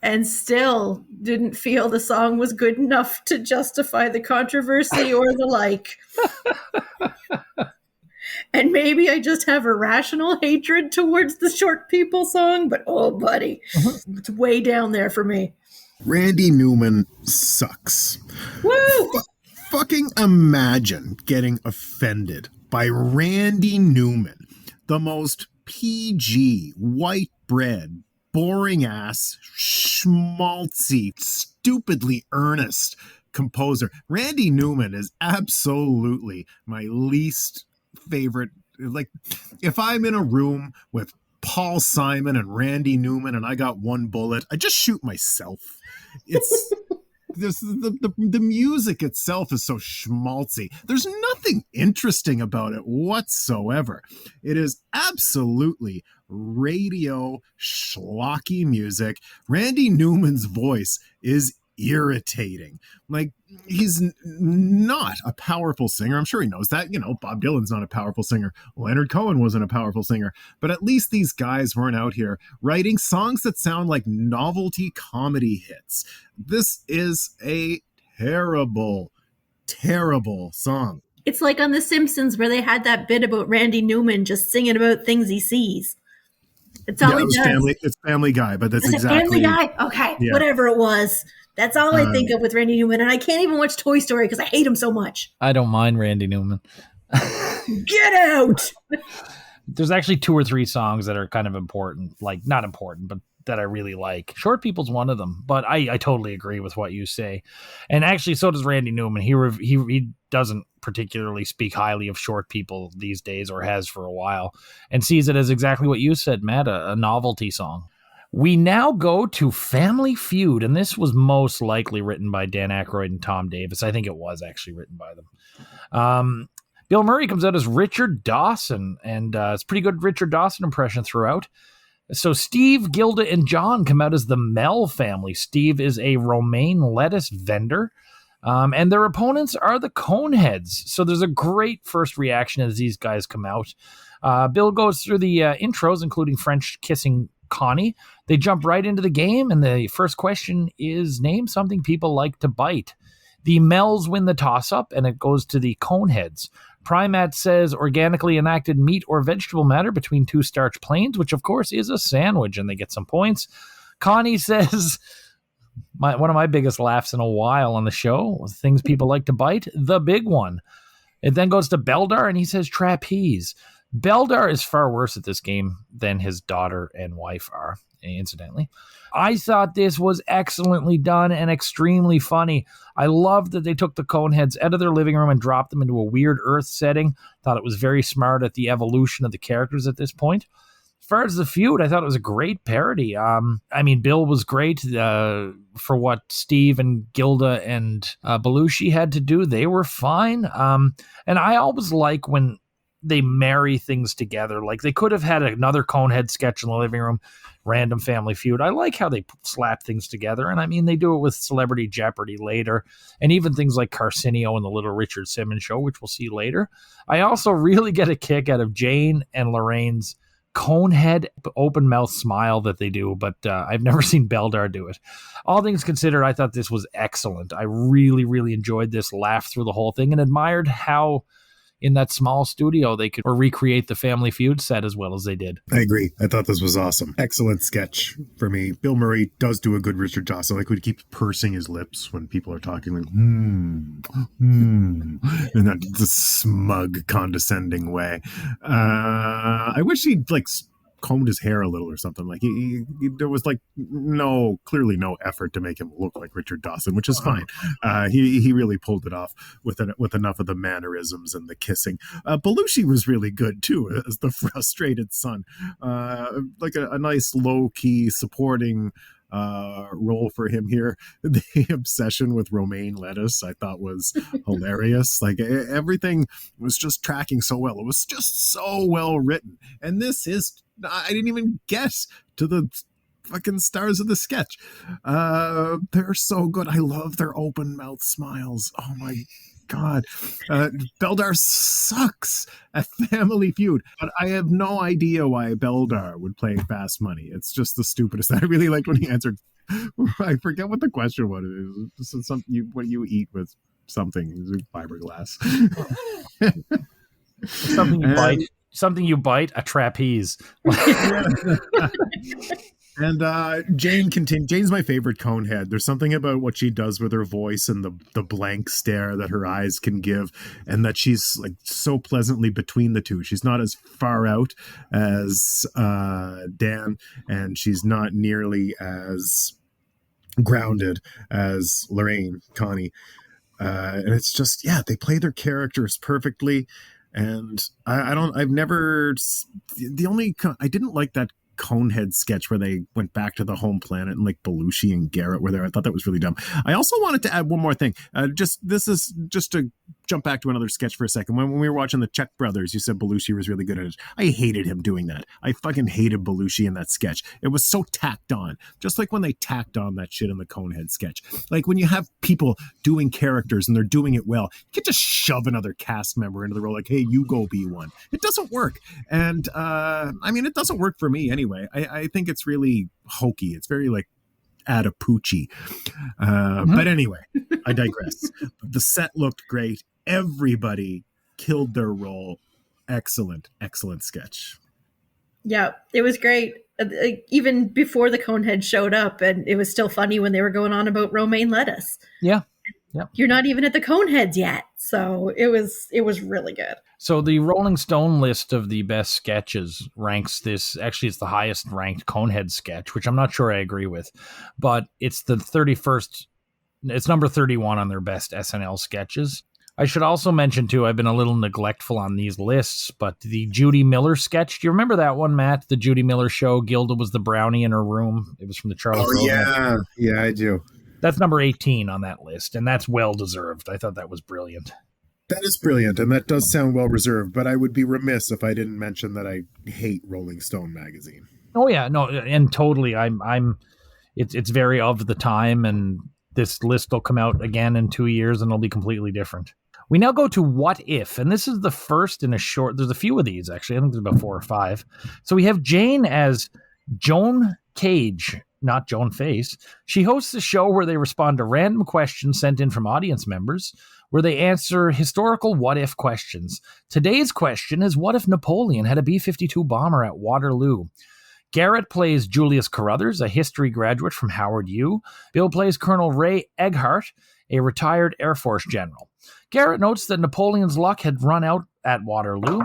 and still didn't feel the song was good enough to justify the controversy or the like. And maybe I just have irrational hatred towards the Short People song, but oh, buddy, it's way down there for me. Randy Newman sucks. Woo! Fucking imagine getting offended by Randy Newman, the most PG, white bread, boring ass, schmaltzy, stupidly earnest composer. Randy Newman is absolutely my least favorite. Like, if I'm in a room with Paul Simon and Randy Newman and I got one bullet, I just shoot myself. It's the music itself is so schmaltzy. There's nothing interesting about it whatsoever. It is absolutely radio schlocky music. Randy Newman's voice is irritating. Like, he's not a powerful singer. I'm sure he knows that. Bob Dylan's not a powerful singer. Leonard Cohen wasn't a powerful singer. But at least these guys weren't out here writing songs that sound like novelty comedy hits. This is a terrible, terrible song. It's like on The Simpsons where they had that bit about Randy Newman just singing about things he sees. It's all he does. It's Family Guy, but that's Family exactly... Guy? Okay, yeah. Whatever it was. That's all I think of with Randy Newman, and I can't even watch Toy Story because I hate him so much. I don't mind Randy Newman. Get out! There's actually 2 or 3 songs that are kind of important. Like, not important, but that I really like. Short People's one of them, but I totally agree with what you say. And actually, so does Randy Newman. He doesn't particularly speak highly of Short People these days, or has for a while, and sees it as exactly what you said, Matt, a novelty song. We now go to Family Feud, and this was most likely written by Dan Aykroyd and Tom Davis. I think it was actually written by them. Bill Murray comes out as Richard Dawson, and it's a pretty good Richard Dawson impression throughout. So Steve, Gilda, and John come out as the Mel family. Steve is a romaine lettuce vendor, and their opponents are the Coneheads. So there's a great first reaction as these guys come out. Bill goes through the intros, including French kissing Connie. They jump right into the game, and the first question is, name something people like to bite. The Mells win the toss-up, and it goes to the Coneheads. Primat says organically enacted meat or vegetable matter between two starch planes, which of course is a sandwich, and they get some points. Connie says, one of my biggest laughs in a while on the show, things people like to bite, the big one. It then goes to Beldar, and he says trapeze. Beldar is far worse at this game than his daughter and wife are, incidentally. I thought this was excellently done and extremely funny. I loved that they took the Coneheads out of their living room and dropped them into a weird Earth setting. Thought it was very smart at the evolution of the characters at this point. As far as the feud, I thought it was a great parody. Bill was great for what Steve and Gilda and Belushi had to do. They were fine. And I always like when they marry things together. Like, they could have had another Conehead sketch in the living room, random family feud. I like how they slap things together. And they do it with Celebrity Jeopardy later, and even things like Carcinio and the Little Richard Simmons Show, which we'll see later. I also really get a kick out of Jane and Lorraine's Conehead open mouth smile that they do, but I've never seen Beldar do it. All things considered, I thought this was excellent. I really, really enjoyed this, laughed through the whole thing, and admired how in that small studio they could recreate the Family Feud set as well as they did. I agree. I thought this was awesome. Excellent sketch for me. Bill Murray does do a good Richard Dawson. Like, when he keeps pursing his lips when people are talking, like, and that the smug, condescending way. I wish he'd combed his hair a little or something. Like, he there was clearly no effort to make him look like Richard Dawson, which is fine. He really pulled it off with enough of the mannerisms and the kissing. Belushi was really good too as the frustrated son. A nice low key supporting role for him here. The obsession with romaine lettuce I thought was hilarious. Everything was just tracking so well. It was just so well written. And I didn't even get to the fucking stars of the sketch. They're so good. I love their open mouth smiles. Oh my God. Beldar sucks at Family Feud, but I have no idea why Beldar would play Fast Money. It's just the stupidest. I really liked when he answered, I forget what the question was. It was what you eat with something, fiberglass. Something you bite, a trapeze. And Jane continued. Jane's my favorite Conehead. There's something about what she does with her voice and the blank stare that her eyes can give, and that she's so pleasantly between the two. She's not as far out as Dan, and she's not nearly as grounded as Laraine, Connie. And it's just, they play their characters perfectly. And I didn't like that Conehead sketch where they went back to the home planet and Belushi and Garrett were there. I thought that was really dumb. I also wanted to add one more thing. This is just to jump back to another sketch for a second. When we were watching the Czech Brothers, you said Belushi was really good at it. I hated him doing that. I fucking hated Belushi in that sketch. It was so tacked on. Just like when they tacked on that shit in the Conehead sketch. Like, when you have people doing characters and they're doing it well, you can't just shove another cast member into the role like, hey, you go be one. It doesn't work. And it doesn't work for me anyway. I think it's really hokey. It's very Adapucci. But anyway, I digress. The set looked great. Everybody killed their role. Excellent sketch. Yeah, it was great. Even before the Conehead showed up, and it was still funny when they were going on about romaine lettuce. Yeah. You're not even at the Coneheads yet. So it was really good. So the Rolling Stone list of the best sketches ranks this. Actually, it's the highest ranked Conehead sketch, which I'm not sure I agree with, but it's the 31st. It's number 31 on their best SNL sketches. I should also mention, too, I've been a little neglectful on these lists, but the Judy Miller sketch, do you remember that one, Matt? The Judy Miller show, Gilda was the brownie in her room. It was from the Charles Roseanne. Yeah, I do. That's number 18 on that list, and that's well-deserved. I thought that was brilliant. That is brilliant, and that does sound well-reserved, but I would be remiss if I didn't mention that I hate Rolling Stone magazine. Oh, yeah, no, and totally. It's very of the time, and this list will come out again in 2 years, and it'll be completely different. We now go to What If, and this is the first in a short. There's a few of these, actually. I think there's about 4 or 5. So we have Jane as Joan Cage, not Joan Face. She hosts a show where they respond to random questions sent in from audience members, where they answer historical what-if questions. Today's question is, what if Napoleon had a B-52 bomber at Waterloo? Garrett plays Julius Carruthers, a history graduate from Howard U. Bill plays Colonel Ray Eggert, a retired Air Force general. Garrett notes that Napoleon's luck had run out at Waterloo.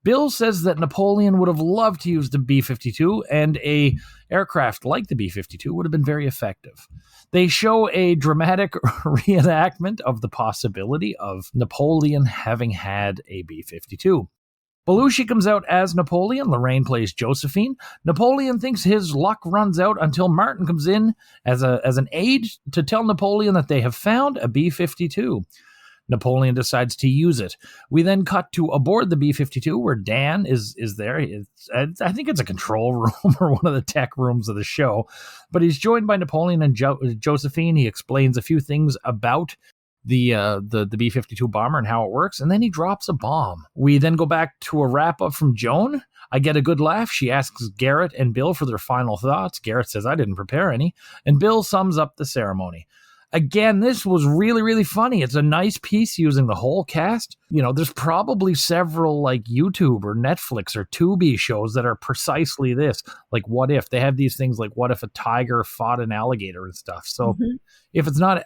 Bill says that Napoleon would have loved to use the B-52, and a aircraft like the B-52 would have been very effective. They show a dramatic reenactment of the possibility of Napoleon having had a B-52. Belushi comes out as Napoleon. Laraine plays Josephine. Napoleon thinks his luck runs out until Martin comes in as an aide to tell Napoleon that they have found a B-52. Napoleon decides to use it. We then cut to aboard the B-52 where Dan is there. I think it's a control room or one of the tech rooms of the show. But he's joined by Napoleon and Josephine. He explains a few things about the B-52 bomber and how it works, and then he drops a bomb. We then go back to a wrap-up from Joan. I get a good laugh. She asks Garrett and Bill for their final thoughts. Garrett says, I didn't prepare any. And Bill sums up the ceremony. Again, this was really, really funny. It's a nice piece using the whole cast. You know, there's probably several like YouTube or Netflix or Tubi shows that are precisely this. Like, what if? They have these things like, what if a tiger fought an alligator and stuff. So if it's not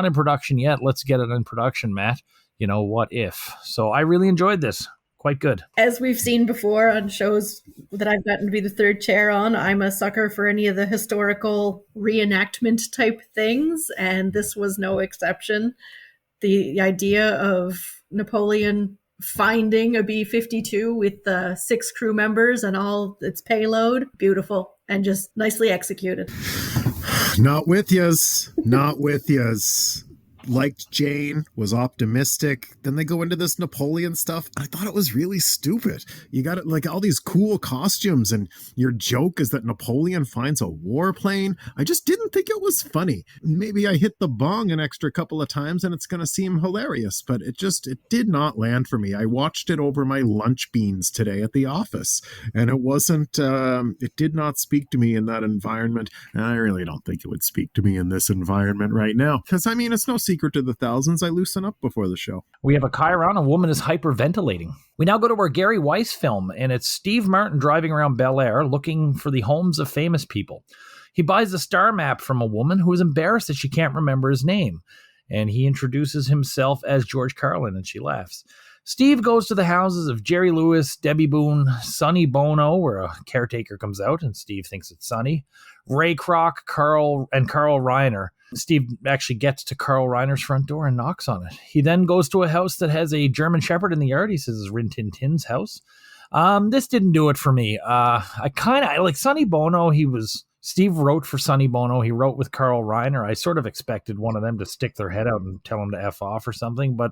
in production yet, let's get it in production, Matt. You know, what if? So I really enjoyed this. Quite good. As we've seen before on shows that I've gotten to be the third chair on, I'm a sucker for any of the historical reenactment type things, and this was no exception. The idea of Napoleon finding a B-52 with 6 crew members and all its payload, beautiful and just nicely executed. Not with yas. Not with yas. Liked Jane, was optimistic. Then they go into this Napoleon stuff. I thought it was really stupid. You got like all these cool costumes, and your joke is that Napoleon finds a warplane. I just didn't think it was funny. Maybe I hit the bong an extra couple of times and it's going to seem hilarious, but it did not land for me. I watched it over my lunch beans today at the office, and it did not speak to me in that environment. And I really don't think it would speak to me in this environment right now. Because, I mean, it's no secret to the thousands I loosen up before the show. We have a Chiron. A woman is hyperventilating. We now go to our Gary Weiss film, and it's Steve Martin driving around Bel Air looking for the homes of famous people. He buys a star map from a woman who is embarrassed that she can't remember his name, and he introduces himself as George Carlin, and she laughs. Steve goes to the houses of Jerry Lewis, Debbie Boone, Sonny Bono, where a caretaker comes out, and Steve thinks it's Sonny, Ray Kroc, Carl Reiner. Steve actually gets to Carl Reiner's front door and knocks on it. He then goes to a house that has a German Shepherd in the yard. He says it's Rin Tin Tin's house. This didn't do it for me. I like Sonny Bono. Steve wrote for Sonny Bono. He wrote with Carl Reiner. I sort of expected one of them to stick their head out and tell him to F off or something. But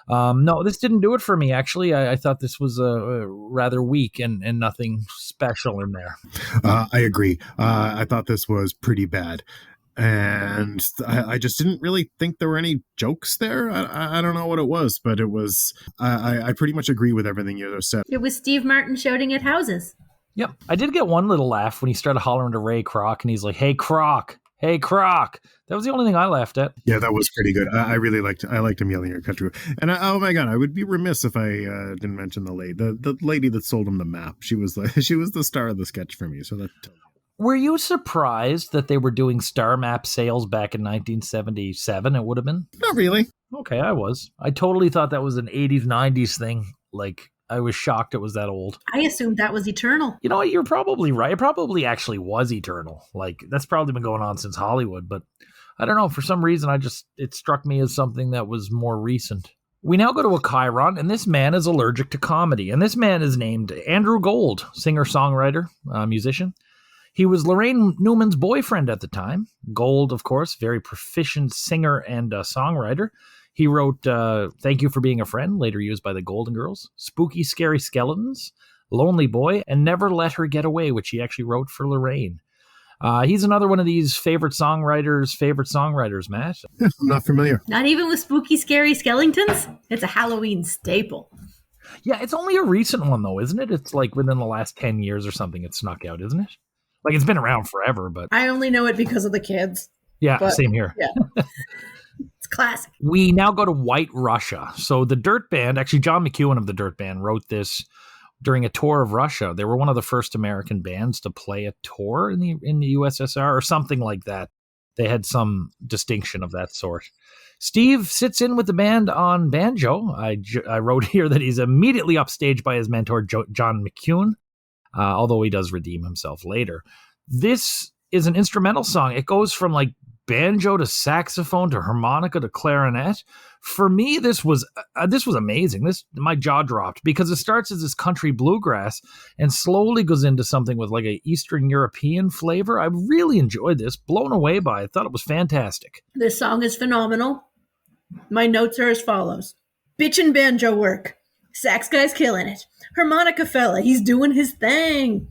no, this didn't do it for me, actually. I thought this was rather weak and nothing special in there. I agree. I thought this was pretty bad. And I just didn't really think there were any jokes there. I don't know what it was, but it was, I pretty much agree with everything you just said. It was Steve Martin shouting at houses. Yep. I did get one little laugh when he started hollering to Ray Kroc, and he's like, hey, Kroc. Hey, Kroc. That was the only thing I laughed at. Yeah, that was pretty good. I really liked him yelling at country. And oh my God, I would be remiss if I didn't mention the lady that sold him the map. She was the star of the sketch for me. So that. Were you surprised that they were doing star map sales back in 1977? It would have been? Not really. Okay, I was. I totally thought that was an 80s, 90s thing. Like, I was shocked it was that old. I assumed that was eternal. You know what? You're probably right. It probably actually was eternal. Like, that's probably been going on since Hollywood. But I don't know. For some reason, it struck me as something that was more recent. We now go to a Chiron, and this man is allergic to comedy. And this man is named Andrew Gold, singer-songwriter, musician. He was Laraine Newman's boyfriend at the time. Gold, of course, very proficient singer and songwriter. He wrote Thank You for Being a Friend, later used by the Golden Girls, Spooky Scary Skeletons, Lonely Boy, and Never Let Her Get Away, which he actually wrote for Laraine. He's another one of these favorite songwriters, Matt. I'm not familiar. Not even with Spooky Scary Skeletons? It's a Halloween staple. Yeah, it's only a recent one, though, isn't it? It's like within the last 10 years or something it snuck out, isn't it? Like, it's been around forever, but I only know it because of the kids. yeah, But, same here. Yeah. It's classic. We now go to White Russia. So the Dirt Band, actually John McEwen of the Dirt Band wrote this during a tour of Russia. They were one of the first American bands to play a tour in the USSR or something like that. They had some distinction of that sort. Steve sits in with the band on banjo. I wrote here that he's immediately upstaged by his mentor, John McEwen, although he does redeem himself later. This is an instrumental song. It goes from like banjo to saxophone to harmonica to clarinet. For me, this was amazing. My jaw dropped because it starts as this country bluegrass and slowly goes into something with like a Eastern European flavor. I really enjoyed this. Blown away by it. I thought it was fantastic. This song is phenomenal. My notes are as follows. Bitchin' banjo work. Sax guy's killing it. Harmonica fella, he's doing his thing.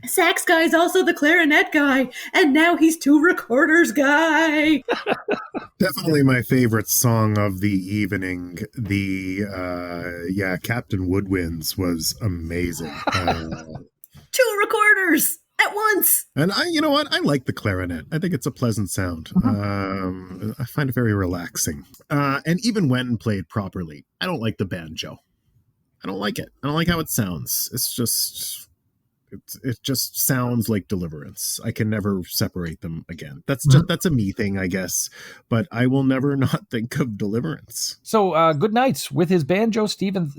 Sax guy's also the clarinet guy, and now he's two recorders guy. Definitely my favorite song of the evening. Captain Woodwinds was amazing. Two recorders at once. And you know what? I like the clarinet. I think it's a pleasant sound. I find it very relaxing. And even when played properly, I don't like the banjo. I don't like it. I don't like how it sounds. It just sounds like Deliverance. I can never separate them again. That's a me thing, I guess. But I will never not think of Deliverance. So good nights with his banjo, Stephen.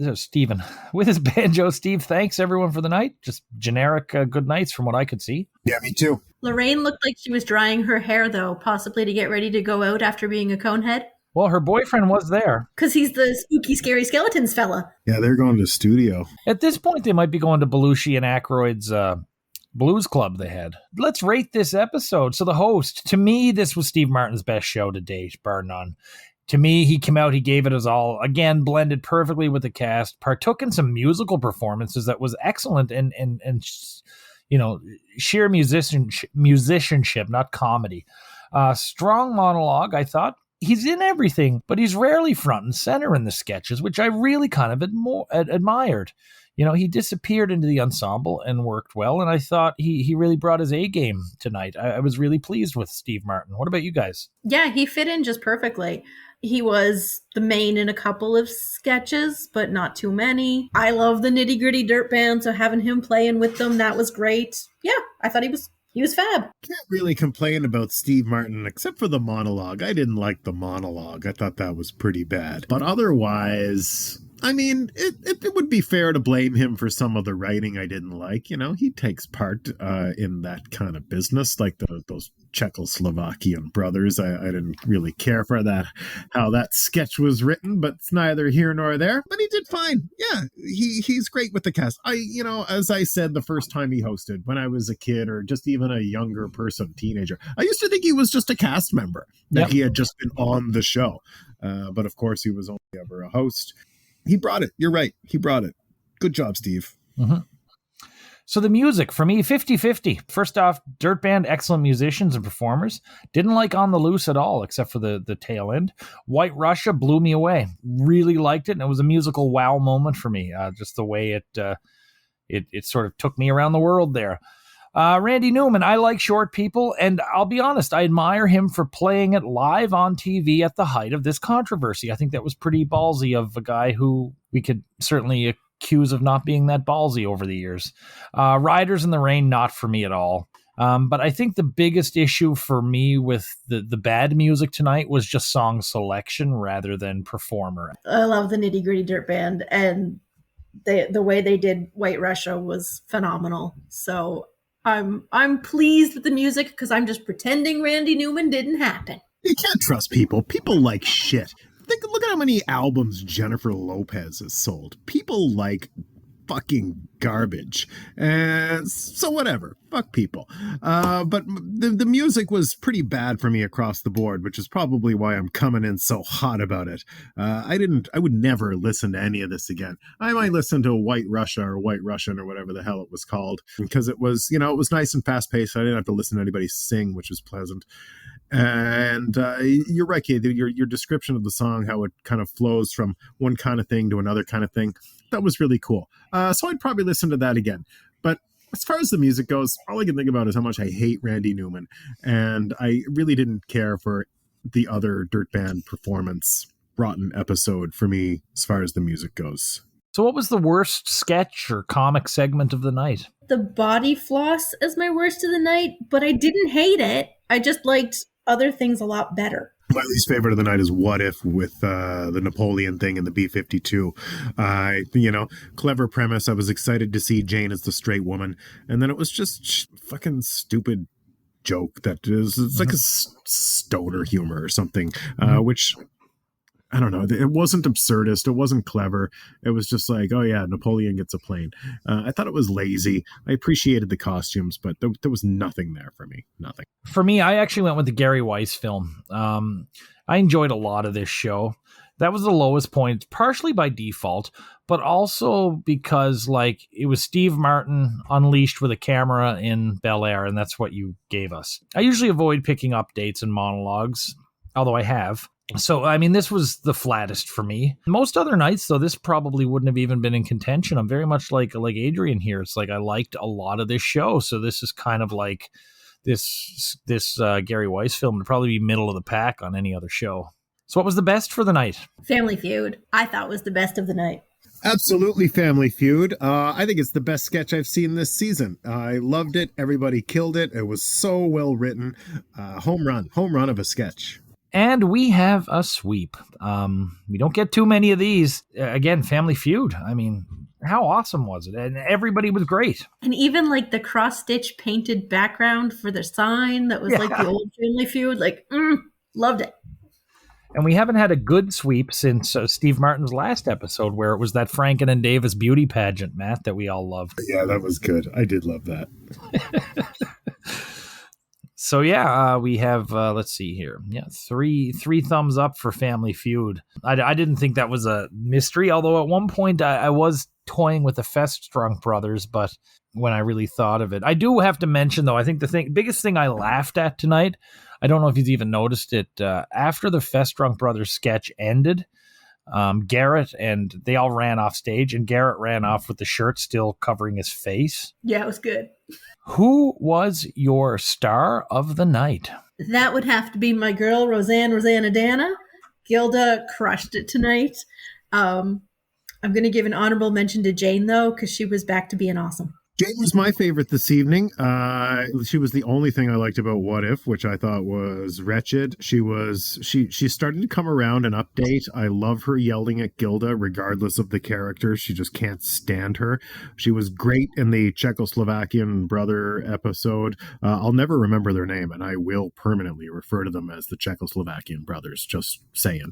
With his banjo, Steve thanks everyone for the night. Just generic good nights from what I could see. Yeah, me too. Laraine looked like she was drying her hair, though, possibly to get ready to go out after being a conehead. Well, her boyfriend was there. Because he's the spooky, scary skeletons fella. Yeah, they're going to the studio. At this point, they might be going to Belushi and Aykroyd's blues club they had. Let's rate this episode. So the host, to me, this was Steve Martin's best show to date, bar none. To me, he came out, he gave it his all. Again, blended perfectly with the cast. Partook in some musical performances that was excellent and sheer musicianship, not comedy. Strong monologue, I thought. He's in everything, but he's rarely front and center in the sketches, which I really kind of admired. He disappeared into the ensemble and worked well, and I thought he really brought his A game tonight. I was really pleased with Steve Martin. What about you guys? Yeah, he fit in just perfectly. He was the main in a couple of sketches, but not too many. I love the Nitty Gritty Dirt Band, so having him playing with them, that was great. Yeah, I thought he was fab. Can't really complain about Steve Martin except for the monologue. I didn't like the monologue. I thought that was pretty bad. But otherwise, I mean, it would be fair to blame him for some of the writing I didn't like. He takes part in that kind of business, like those Czechoslovakian brothers. I didn't really care for that, how that sketch was written, but it's neither here nor there. But he did fine. Yeah, he's great with the cast. As I said the first time he hosted, when I was a kid or just even a younger person, teenager, I used to think he was just a cast member, that he had just been on the show. But of course, he was only ever a host. He brought it. You're right. He brought it. Good job, Steve. Mm-hmm. So the music, for me, 50-50. First off, Dirt Band, excellent musicians and performers. Didn't like On the Loose at all, except for the tail end. White Russia blew me away. Really liked it, and it was a musical wow moment for me. Just the way it sort of took me around the world there. Randy Newman, I like short people, and I'll be honest, I admire him for playing it live on TV at the height of this controversy. I think that was pretty ballsy of a guy who we could certainly accuse of not being that ballsy over the years. Riders in the Rain, not for me at all. But I think the biggest issue for me with the bad music tonight was just song selection rather than performer. I love the Nitty Gritty Dirt Band, and the way they did White Russia was phenomenal. So I'm pleased with the music because I'm just pretending Randy Newman didn't happen. You can't trust people. People like shit. Look at how many albums Jennifer Lopez has sold. People like fucking garbage. So whatever. Fuck people. But the music was pretty bad for me across the board, which is probably why I'm coming in so hot about it. I would never listen to any of this again. I might listen to White Russia or White Russian or whatever the hell it was called, because it was nice and fast paced. I didn't have to listen to anybody sing, which was pleasant. And you're right, Kate. Your description of the song, how it kind of flows from one kind of thing to another kind of thing, that was really cool. So I'd probably listen to that again. But as far as the music goes, all I can think about is how much I hate Randy Newman. And I really didn't care for the other Dirt Band performance rotten episode for me as far as the music goes. So what was the worst sketch or comic segment of the night? The body floss is my worst of the night, but I didn't hate it. I just liked other things a lot better. My least favorite of the night is What If with the Napoleon thing and the B-52. Clever premise. I was excited to see Jane as the straight woman. And then it was just fucking stupid joke that is, it's like a stoner humor or something, which... I don't know. It wasn't absurdist. It wasn't clever. It was just like, oh yeah, Napoleon gets a plane. I thought it was lazy. I appreciated the costumes, but there was nothing there for me. Nothing. For me, I actually went with the Gary Weiss film. I enjoyed a lot of this show. That was the lowest point, partially by default, but also because it was Steve Martin unleashed with a camera in Bel Air, and that's what you gave us. I usually avoid picking up dates and monologues, although I have. So, I mean, this was the flattest for me. Most other nights, though, this probably wouldn't have even been in contention. I'm very much like Adrienne here. It's like I liked a lot of this show. So this is kind of like this Gary Weiss film would probably be middle of the pack on any other show. So what was the best for the night? Family Feud, I thought was the best of the night. Absolutely Family Feud. I think it's the best sketch I've seen this season. I loved it. Everybody killed it. It was so well written. Home run of a sketch. And we have a sweep. We don't get too many of these. Again, Family Feud. I mean, how awesome was it? And everybody was great. And even the cross-stitch painted background for the sign that was like the old Family Feud. Loved it. And we haven't had a good sweep since Steve Martin's last episode, where it was that Franken and Davis beauty pageant, Matt, that we all loved. Yeah, that was good. I did love that. So we have, let's see here. Yeah, three thumbs up for Family Feud. I didn't think that was a mystery, although at one point I was toying with the Festrunk brothers, but when I really thought of it. I do have to mention, though, I think the biggest thing I laughed at tonight, I don't know if you've even noticed it, after the Festrunk brothers sketch ended, Garrett and they all ran off stage, and Garrett ran off with the shirt still covering his face. Yeah, it was good. Who was your star of the night? That would have to be my girl, Roseannadanna. Gilda crushed it tonight. I'm going to give an honorable mention to Jane, though, because she was back to being awesome. Jane was my favorite this evening. She was the only thing I liked about What If, which I thought was wretched. She's starting to come around and update. I love her yelling at Gilda, regardless of the character. She just can't stand her. She was great in the Czechoslovakian brother episode. I'll never remember their name, and I will permanently refer to them as the Czechoslovakian brothers, just saying.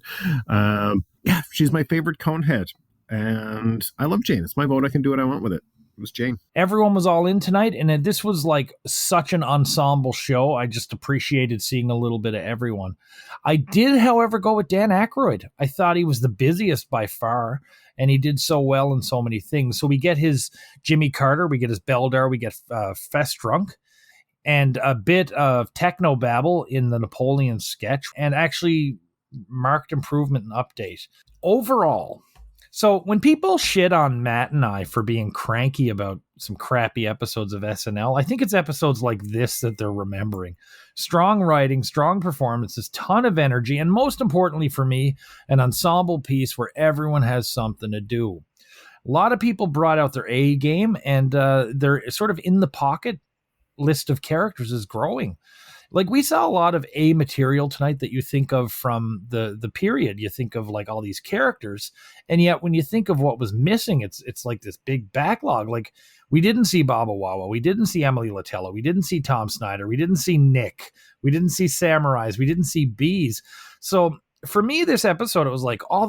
She's my favorite Conehead, and I love Jane. It's my vote. I can do what I want with it. It was Jane. Everyone was all in tonight, and this was such an ensemble show. I just appreciated seeing a little bit of everyone. I did, however, go with Dan Aykroyd. I thought he was the busiest by far, and he did so well in so many things. So we get his Jimmy Carter, we get his Beldar, we get Festrunk, and a bit of technobabble in the Napoleon sketch, and actually marked improvement and update. Overall, so when people shit on Matt and I for being cranky about some crappy episodes of SNL, I think it's episodes like this that they're remembering. Strong writing, strong performances, ton of energy, and most importantly for me, an ensemble piece where everyone has something to do. A lot of people brought out their A game, and they're sort of in the pocket list of characters is growing. We saw a lot of A material tonight that you think of from the period. You think of all these characters, and yet when you think of what was missing, it's like this big backlog. We didn't see Baba Wawa, we didn't see Emily Latello, we didn't see Tom Snyder, we didn't see Nick, we didn't see Samurais, we didn't see Bees. So for me, this episode, it was all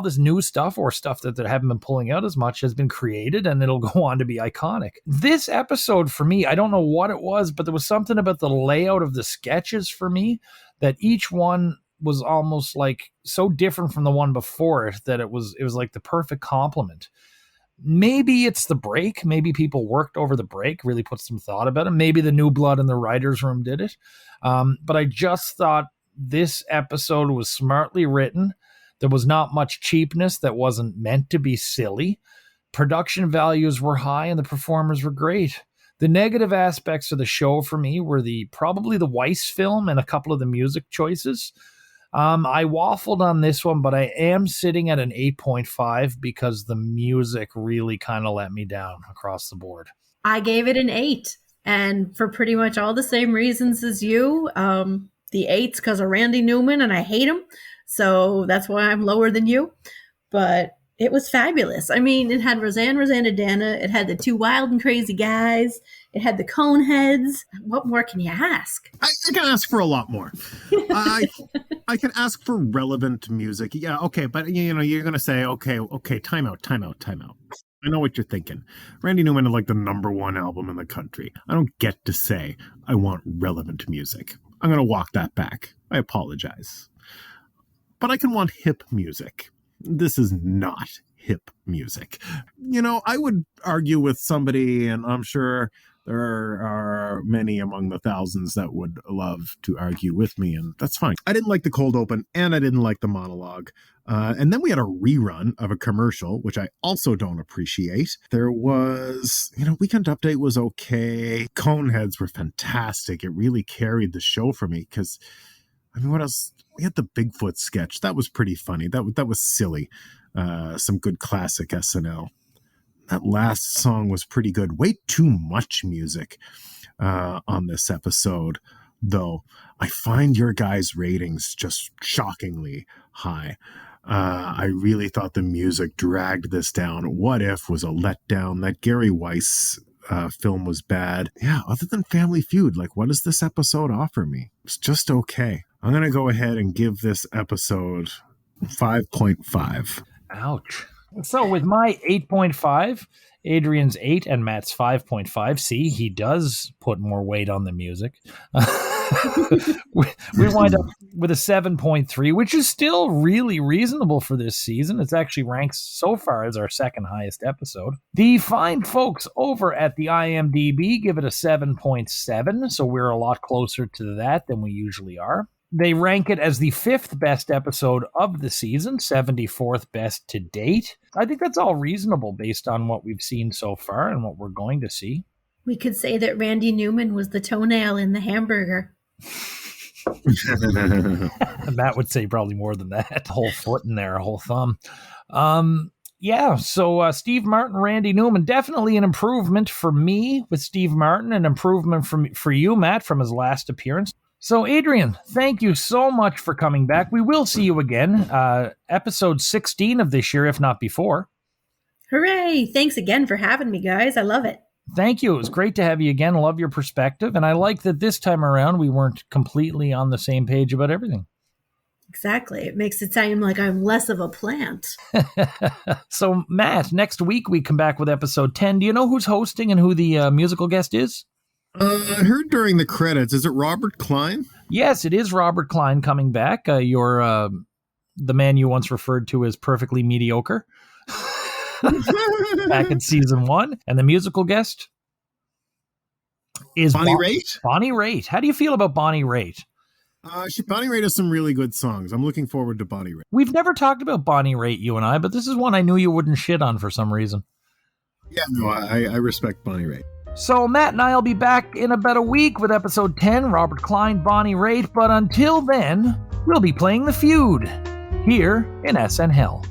this new stuff, or stuff that haven't been pulling out as much, has been created, and it'll go on to be iconic. This episode, for me, I don't know what it was, but there was something about the layout of the sketches for me that each one was almost so different from the one before it that it was like the perfect complement. Maybe it's the break. Maybe people worked over the break, really put some thought about it. Maybe the new blood in the writer's room did it. But I just thought this episode was smartly written. There was not much cheapness that wasn't meant to be silly. Production values were high and the performers were great. The negative aspects of the show for me were probably the Weiss film and a couple of the music choices. I waffled on this one, but I am sitting at an 8.5 because the music really kind of let me down across the board. I gave it an 8, and for pretty much all the same reasons as you. The 8's because of Randy Newman, and I hate him, so that's why I'm lower than you. But it was fabulous. I mean, it had Roseannadanna, it had the two wild and crazy guys, it had the Coneheads. What more can you ask? I can ask for a lot more. I can ask for relevant music. Yeah, okay, but you're going to say, okay, time out. I know what you're thinking. Randy Newman is like the #1 album in the country. I don't get to say I want relevant music. I'm going to walk that back. I apologize. But I can want hip music. This is not hip music. I would argue with somebody, and I'm sure there are many among the thousands that would love to argue with me, and that's fine. I didn't like the cold open, and I didn't like the monologue. And then we had a rerun of a commercial, which I also don't appreciate. There was, Weekend Update was okay. Coneheads were fantastic. It really carried the show for me because, what else? We had the Bigfoot sketch. That was pretty funny. That was silly. Some good classic SNL. That last song was pretty good. Way too much music on this episode, though. I find your guys' ratings just shockingly high. I really thought the music dragged this down. What If was a letdown. That Gary Weiss film was bad. Yeah, other than Family Feud, what does this episode offer me? It's just okay. I'm going to go ahead and give this episode 5.5. Ouch. So with my 8.5, Adrienne's 8, and Matt's 5.5, see, he does put more weight on the music. we wind up with a 7.3, which is still really reasonable for this season. It's actually ranks so far as our second highest episode. The fine folks over at the IMDb give it a 7.7, so we're a lot closer to that than we usually are. They rank it as the 5th best episode of the season, 74th best to date. I think that's all reasonable based on what we've seen so far and what we're going to see. We could say that Randy Newman was the toenail in the hamburger. Matt would say probably more than that. A whole foot in there, a whole thumb. So Steve Martin, Randy Newman, definitely an improvement for me with Steve Martin, an improvement for you, Matt, from his last appearance. So, Adrienne, thank you so much for coming back. We will see you again, episode 16 of this year, if not before. Hooray! Thanks again for having me, guys. I love it. Thank you. It was great to have you again. Love your perspective. And I like that this time around we weren't completely on the same page about everything. Exactly. It makes it sound like I'm less of a plant. So, Matt, next week we come back with episode 10. Do you know who's hosting and who the musical guest is? I heard during the credits, is it Robert Klein? Yes, it is Robert Klein coming back. You're the man you once referred to as perfectly mediocre. Back in season 1. And the musical guest is Bonnie Raitt. Bonnie Raitt. How do you feel about Bonnie Raitt? Bonnie Raitt has some really good songs. I'm looking forward to Bonnie Raitt. We've never talked about Bonnie Raitt, you and I, but this is one I knew you wouldn't shit on for some reason. Yeah, no, I respect Bonnie Raitt. So Matt and I will be back in about a week with episode 10, Robert Klein, Bonnie Raitt. But until then, we'll be playing the Feud here in SNHell.